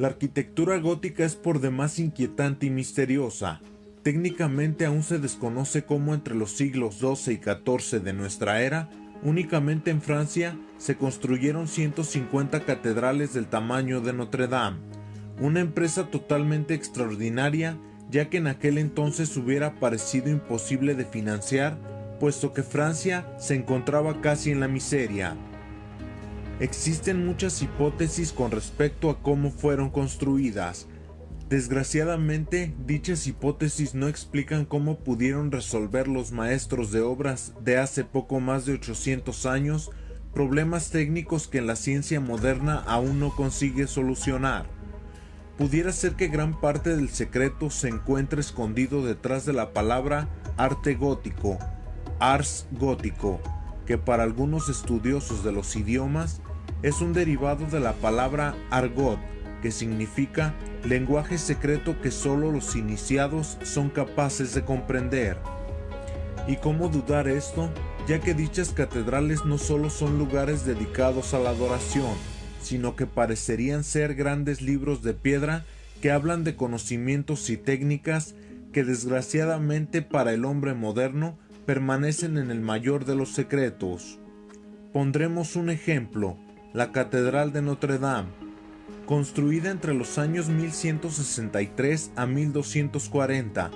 La arquitectura gótica es por demás inquietante y misteriosa. Técnicamente aún se desconoce cómo entre los siglos XII y XIV de nuestra era, únicamente en Francia se construyeron 150 catedrales del tamaño de Notre Dame, una empresa totalmente extraordinaria, ya que en aquel entonces hubiera parecido imposible de financiar, puesto que Francia se encontraba casi en la miseria. Existen muchas hipótesis con respecto a cómo fueron construidas. Desgraciadamente, dichas hipótesis no explican cómo pudieron resolver los maestros de obras de hace poco más de 800 años problemas técnicos que la ciencia moderna aún no consigue solucionar. Pudiera ser que gran parte del secreto se encuentre escondido detrás de la palabra arte gótico, ars gótico, que para algunos estudiosos de los idiomas es un derivado de la palabra argot, que significa lenguaje secreto que solo los iniciados son capaces de comprender. ¿Y cómo dudar esto? Ya que dichas catedrales no solo son lugares dedicados a la adoración, sino que parecerían ser grandes libros de piedra que hablan de conocimientos y técnicas que desgraciadamente para el hombre moderno permanecen en el mayor de los secretos. Pondremos un ejemplo, la Catedral de Notre Dame. Construida entre los años 1163 a 1240,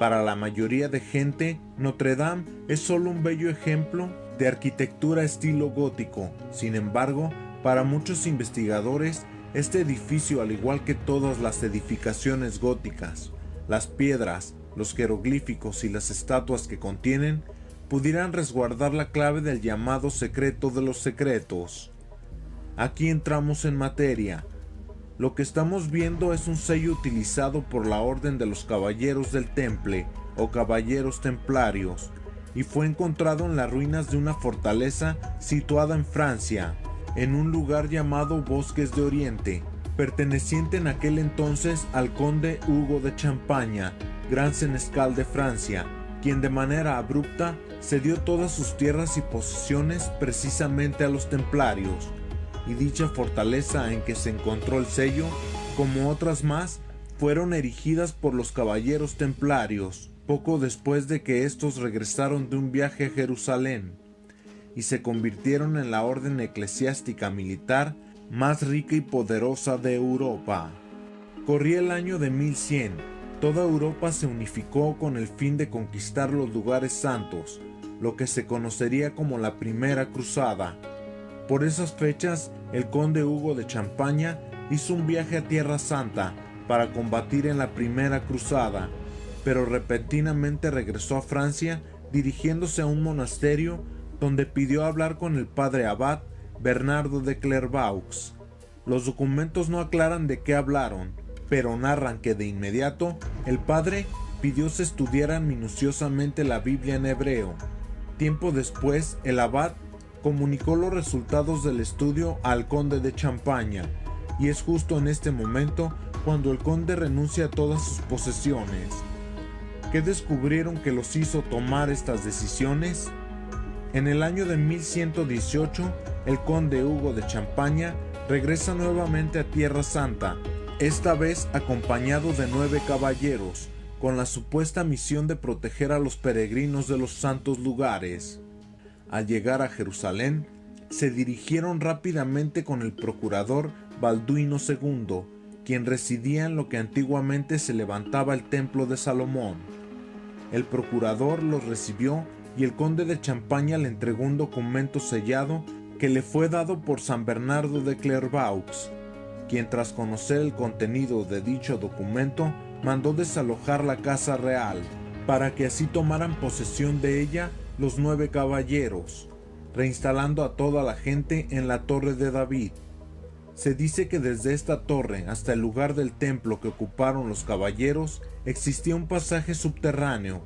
para la mayoría de gente, Notre Dame es solo un bello ejemplo de arquitectura estilo gótico. Sin embargo, para muchos investigadores, este edificio, al igual que todas las edificaciones góticas, las piedras, los jeroglíficos y las estatuas que contienen, pudieran resguardar la clave del llamado secreto de los secretos. Aquí entramos en materia. Lo que estamos viendo es un sello utilizado por la Orden de los Caballeros del Temple o Caballeros Templarios, y fue encontrado en las ruinas de una fortaleza situada en Francia, en un lugar llamado Bosques de Oriente, perteneciente en aquel entonces al conde Hugo de Champaña, gran senescal de Francia, quien de manera abrupta cedió todas sus tierras y posesiones precisamente a los templarios, y dicha fortaleza en que se encontró el sello, como otras más, fueron erigidas por los caballeros templarios, poco después de que estos regresaron de un viaje a Jerusalén, y se convirtieron en la orden eclesiástica militar más rica y poderosa de Europa. Corría el año de 1100, toda Europa se unificó con el fin de conquistar los lugares santos, lo que se conocería como la Primera Cruzada. Por esas fechas, el conde Hugo de Champaña hizo un viaje a Tierra Santa para combatir en la Primera Cruzada, pero repentinamente regresó a Francia dirigiéndose a un monasterio donde pidió hablar con el padre abad Bernardo de Clairvaux. Los documentos no aclaran de qué hablaron, pero narran que de inmediato el padre pidió se estudiaran minuciosamente la Biblia en hebreo. Tiempo después, el abad comunicó los resultados del estudio al conde de Champaña, y es justo en este momento cuando el conde renuncia a todas sus posesiones. ¿Qué descubrieron que los hizo tomar estas decisiones? En el año de 1118, el conde Hugo de Champaña regresa nuevamente a Tierra Santa, esta vez acompañado de 9 caballeros, con la supuesta misión de proteger a los peregrinos de los santos lugares. Al llegar a Jerusalén, se dirigieron rápidamente con el procurador Balduino II, quien residía en lo que antiguamente se levantaba el templo de Salomón. El procurador los recibió y el conde de Champaña le entregó un documento sellado que le fue dado por San Bernardo de Clairvaux, quien tras conocer el contenido de dicho documento mandó desalojar la casa real, para que así tomaran posesión de ella los 9 caballeros, reinstalando a toda la gente en la Torre de David. Se dice que desde esta torre hasta el lugar del templo que ocuparon los caballeros existía un pasaje subterráneo,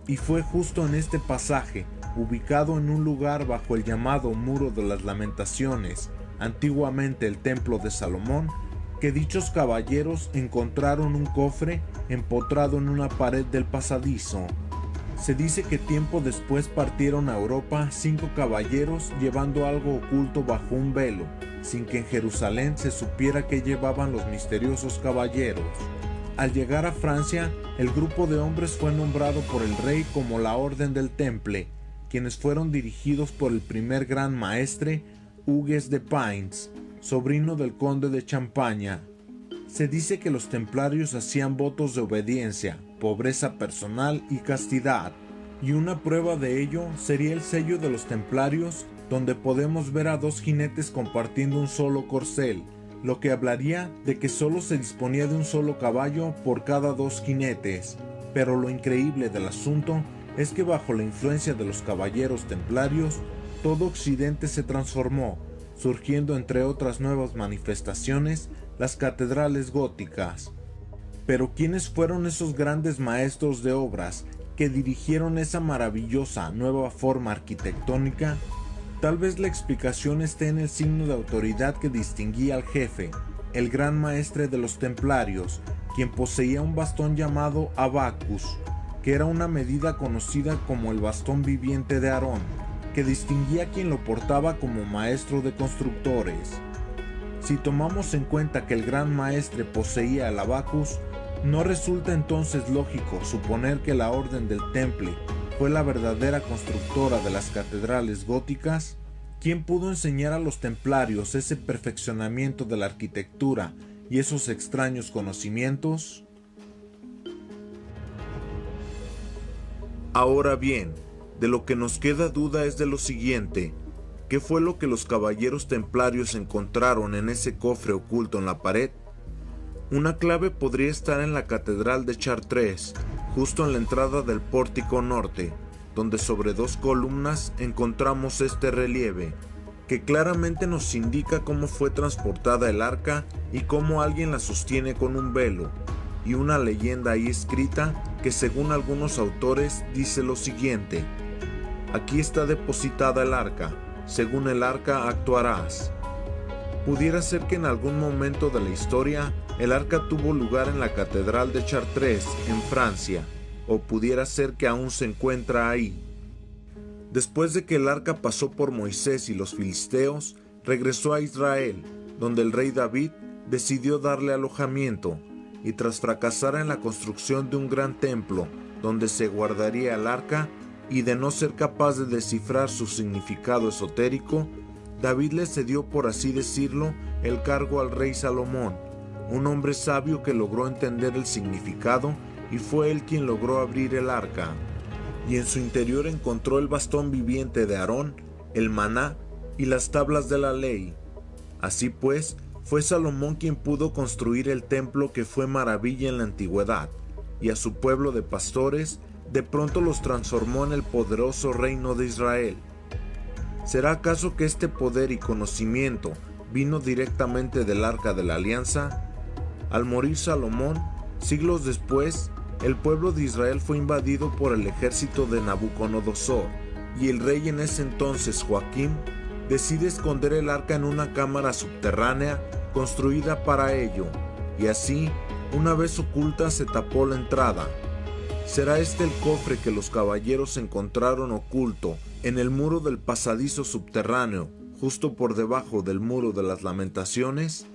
y fue justo en este pasaje, ubicado en un lugar bajo el llamado Muro de las Lamentaciones, antiguamente el Templo de Salomón, que dichos caballeros encontraron un cofre empotrado en una pared del pasadizo. Se dice que tiempo después partieron a Europa 5 caballeros llevando algo oculto bajo un velo, sin que en Jerusalén se supiera qué llevaban los misteriosos caballeros. Al llegar a Francia, el grupo de hombres fue nombrado por el rey como la Orden del Temple, quienes fueron dirigidos por el primer gran maestre, Hugues de Pins, sobrino del conde de Champaña. Se dice que los templarios hacían votos de obediencia, pobreza personal y castidad, y una prueba de ello sería el sello de los templarios, donde podemos ver a dos jinetes compartiendo un solo corcel, lo que hablaría de que solo se disponía de un solo caballo por cada dos jinetes. Pero lo increíble del asunto es que bajo la influencia de los caballeros templarios, todo Occidente se transformó, surgiendo entre otras nuevas manifestaciones las catedrales góticas. Pero ¿quiénes fueron esos grandes maestros de obras que dirigieron esa maravillosa nueva forma arquitectónica? Tal vez la explicación esté en el signo de autoridad que distinguía al jefe, el gran maestre de los templarios, quien poseía un bastón llamado abacus, que era una medida conocida como el bastón viviente de Aarón, que distinguía a quien lo portaba como maestro de constructores. Si tomamos en cuenta que el gran maestre poseía el abacus, ¿no resulta entonces lógico suponer que la Orden del Temple fue la verdadera constructora de las catedrales góticas? ¿Quién pudo enseñar a los templarios ese perfeccionamiento de la arquitectura y esos extraños conocimientos? Ahora bien, de lo que nos queda duda es de lo siguiente: ¿qué fue lo que los caballeros templarios encontraron en ese cofre oculto en la pared? Una clave podría estar en la catedral de Chartres, justo en la entrada del pórtico norte, donde sobre dos columnas encontramos este relieve, que claramente nos indica cómo fue transportada el arca y cómo alguien la sostiene con un velo, y una leyenda ahí escrita que según algunos autores dice lo siguiente: aquí está depositada el arca, según el arca actuarás. Pudiera ser que en algún momento de la historia el arca tuvo lugar en la catedral de Chartres, en Francia, o pudiera ser que aún se encuentra ahí. Después de que el arca pasó por Moisés y los filisteos, regresó a Israel, donde el rey David decidió darle alojamiento, y tras fracasar en la construcción de un gran templo donde se guardaría el arca, y de no ser capaz de descifrar su significado esotérico, David le cedió, por así decirlo, el cargo al rey Salomón, un hombre sabio que logró entender el significado y fue él quien logró abrir el arca. Y en su interior encontró el bastón viviente de Aarón, el maná y las tablas de la ley. Así pues, fue Salomón quien pudo construir el templo que fue maravilla en la antigüedad, y a su pueblo de pastores de pronto los transformó en el poderoso reino de Israel. ¿Será acaso que este poder y conocimiento vino directamente del Arca de la Alianza? Al morir Salomón, siglos después, el pueblo de Israel fue invadido por el ejército de Nabucodonosor, y el rey en ese entonces, Joaquín, decide esconder el arca en una cámara subterránea construida para ello, y así, una vez oculta, se tapó la entrada. ¿Será este el cofre que los caballeros encontraron oculto en el muro del pasadizo subterráneo, justo por debajo del muro de las lamentaciones?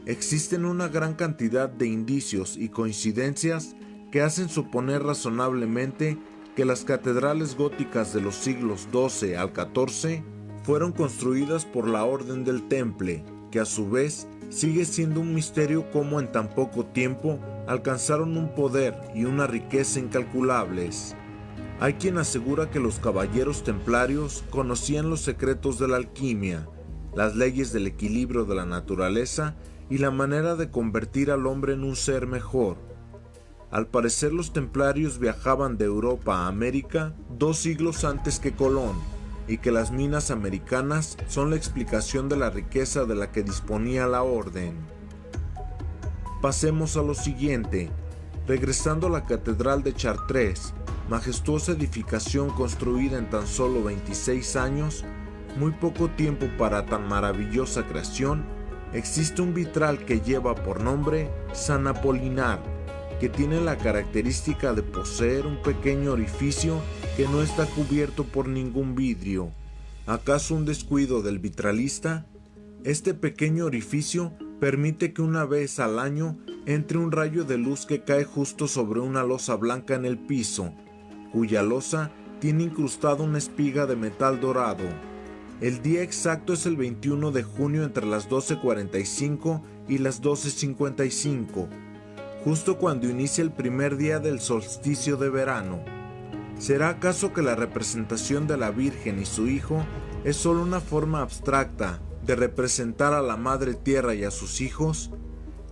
Existen una gran cantidad de indicios y coincidencias que hacen suponer razonablemente que las catedrales góticas de los siglos XII al XIV fueron construidas por la Orden del Temple, que a su vez sigue siendo un misterio cómo en tan poco tiempo alcanzaron un poder y una riqueza incalculables. Hay quien asegura que los caballeros templarios conocían los secretos de la alquimia, las leyes del equilibrio de la naturaleza y la manera de convertir al hombre en un ser mejor. Al parecer los templarios viajaban de Europa a América 2 siglos antes que Colón, y que las minas americanas son la explicación de la riqueza de la que disponía la orden. Pasemos a lo siguiente. Regresando a la Catedral de Chartres, majestuosa edificación construida en tan solo 26 años, muy poco tiempo para tan maravillosa creación, existe un vitral que lleva por nombre San Apolinar, que tiene la característica de poseer un pequeño orificio que no está cubierto por ningún vidrio. ¿Acaso un descuido del vitralista? Este pequeño orificio permite que una vez al año entre un rayo de luz que cae justo sobre una losa blanca en el piso, cuya losa tiene incrustada una espiga de metal dorado. El día exacto es el 21 de junio entre las 12:45 y las 12:55, justo cuando inicia el primer día del solsticio de verano. ¿Será acaso que la representación de la Virgen y su Hijo es solo una forma abstracta de representar a la Madre Tierra y a sus hijos?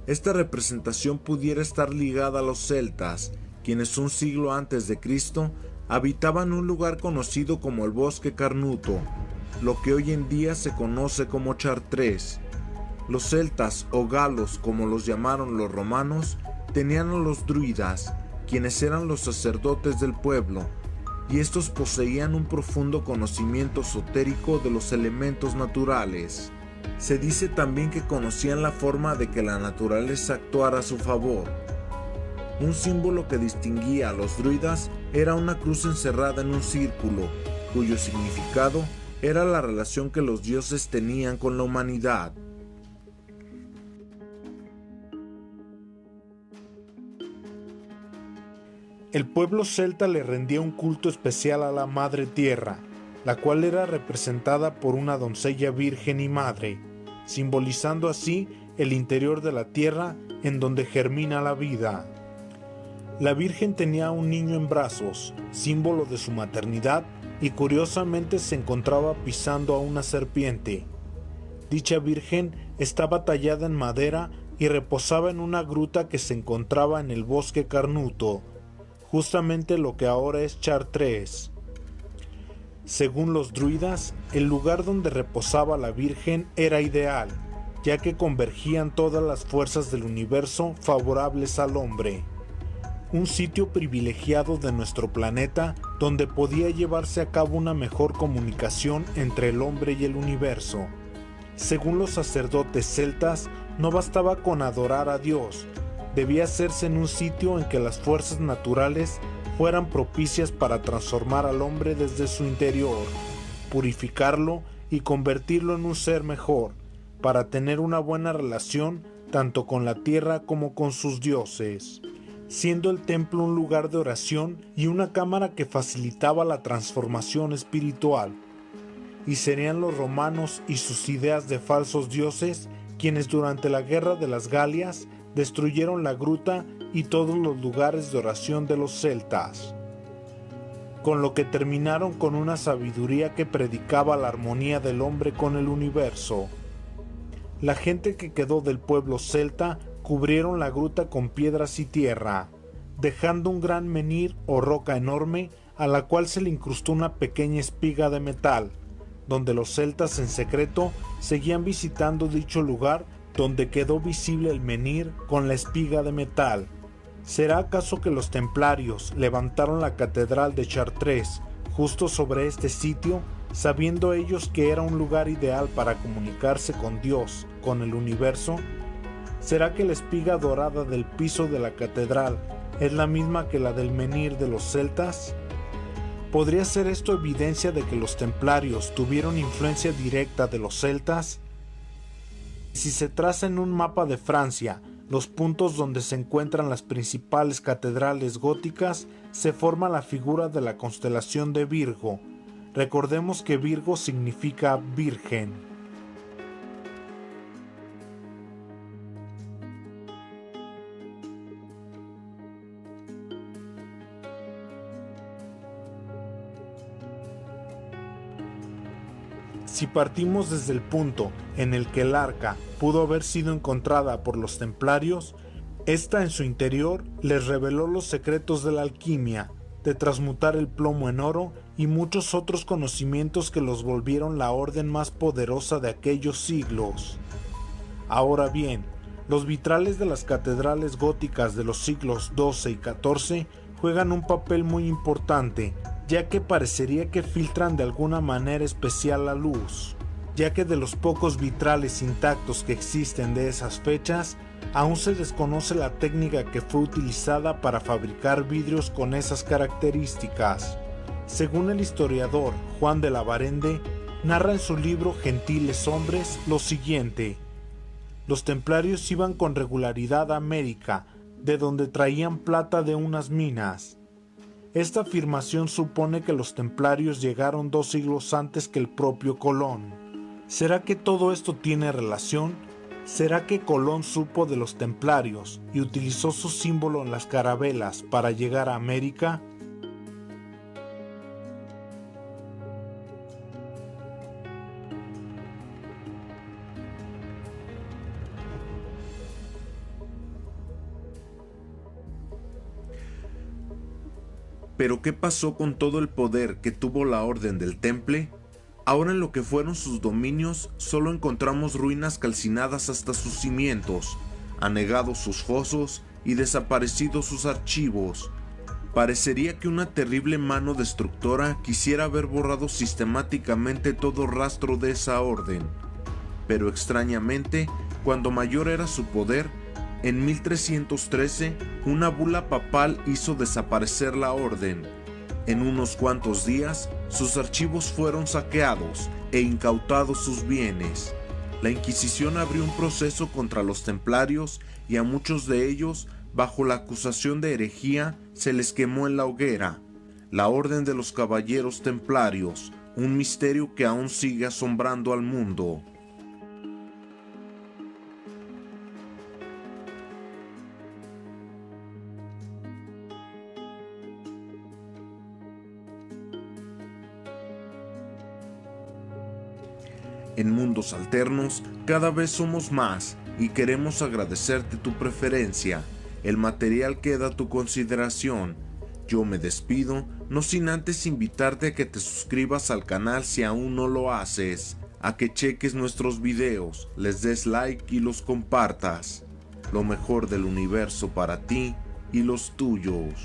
Esta representación pudiera estar ligada a los celtas, quienes un siglo antes de Cristo habitaban un lugar conocido como el Bosque Carnuto, lo que hoy en día se conoce como Chartres. Los celtas o galos, como los llamaron los romanos, tenían a los druidas, quienes eran los sacerdotes del pueblo, y estos poseían un profundo conocimiento esotérico de los elementos naturales. Se dice también que conocían la forma de que la naturaleza actuara a su favor. Un símbolo que distinguía a los druidas era una cruz encerrada en un círculo, cuyo significado era la relación que los dioses tenían con la humanidad. El pueblo celta le rendía un culto especial a la Madre Tierra, la cual era representada por una doncella virgen y madre, simbolizando así el interior de la tierra en donde germina la vida. La Virgen tenía un niño en brazos, símbolo de su maternidad, y curiosamente se encontraba pisando a una serpiente. Dicha Virgen estaba tallada en madera y reposaba en una gruta que se encontraba en el Bosque Carnuto, justamente lo que ahora es Chartres. Según los druidas, el lugar donde reposaba la Virgen era ideal, ya que convergían todas las fuerzas del universo favorables al hombre. Un sitio privilegiado de nuestro planeta donde podía llevarse a cabo una mejor comunicación entre el hombre y el universo. Según los sacerdotes celtas, no bastaba con adorar a Dios, debía hacerse en un sitio en que las fuerzas naturales fueran propicias para transformar al hombre desde su interior, purificarlo y convertirlo en un ser mejor, para tener una buena relación tanto con la tierra como con sus dioses, siendo el templo un lugar de oración y una cámara que facilitaba la transformación espiritual. Y serían los romanos y sus ideas de falsos dioses quienes durante la guerra de las Galias destruyeron la gruta y todos los lugares de oración de los celtas, con lo que terminaron con una sabiduría que predicaba la armonía del hombre con el universo. La gente que quedó del pueblo celta cubrieron la gruta con piedras y tierra, dejando un gran menhir o roca enorme a la cual se le incrustó una pequeña espiga de metal, donde los celtas en secreto seguían visitando dicho lugar donde quedó visible el menhir con la espiga de metal. ¿Será acaso que los templarios levantaron la catedral de Chartres justo sobre este sitio, sabiendo ellos que era un lugar ideal para comunicarse con Dios, con el universo? ¿Será que la espiga dorada del piso de la catedral es la misma que la del menhir de los celtas? ¿Podría ser esto evidencia de que los templarios tuvieron influencia directa de los celtas? Si se traza en un mapa de Francia los puntos donde se encuentran las principales catedrales góticas, se forma la figura de la constelación de Virgo. Recordemos que Virgo significa virgen. Si partimos desde el punto en el que el arca pudo haber sido encontrada por los templarios, esta en su interior les reveló los secretos de la alquimia, de transmutar el plomo en oro y muchos otros conocimientos que los volvieron la orden más poderosa de aquellos siglos. Ahora bien, los vitrales de las catedrales góticas de los siglos XII y XIV juegan un papel muy importante, ya que parecería que filtran de alguna manera especial la luz, ya que de los pocos vitrales intactos que existen de esas fechas, aún se desconoce la técnica que fue utilizada para fabricar vidrios con esas características. Según el historiador Juan de la Barrende, narra en su libro Gentiles Hombres lo siguiente: los templarios iban con regularidad a América, de donde traían plata de unas minas. Esta afirmación supone que los templarios llegaron 2 siglos antes que el propio Colón. ¿Será que todo esto tiene relación? ¿Será que Colón supo de los templarios y utilizó su símbolo en las carabelas para llegar a América? Pero ¿qué pasó con todo el poder que tuvo la Orden del Temple? Ahora en lo que fueron sus dominios solo encontramos ruinas calcinadas hasta sus cimientos, anegados sus fosos y desaparecidos sus archivos. Parecería que una terrible mano destructora quisiera haber borrado sistemáticamente todo rastro de esa orden. Pero extrañamente, cuando mayor era su poder, en 1313, una bula papal hizo desaparecer la orden. En unos cuantos días, sus archivos fueron saqueados e incautados sus bienes. La Inquisición abrió un proceso contra los templarios y a muchos de ellos, bajo la acusación de herejía, se les quemó en la hoguera. La Orden de los Caballeros Templarios, un misterio que aún sigue asombrando al mundo. En Mundos Alternos, cada vez somos más y queremos agradecerte tu preferencia. El material queda a tu consideración. Yo me despido, no sin antes invitarte a que te suscribas al canal si aún no lo haces, a que cheques nuestros videos, les des like y los compartas. Lo mejor del universo para ti y los tuyos.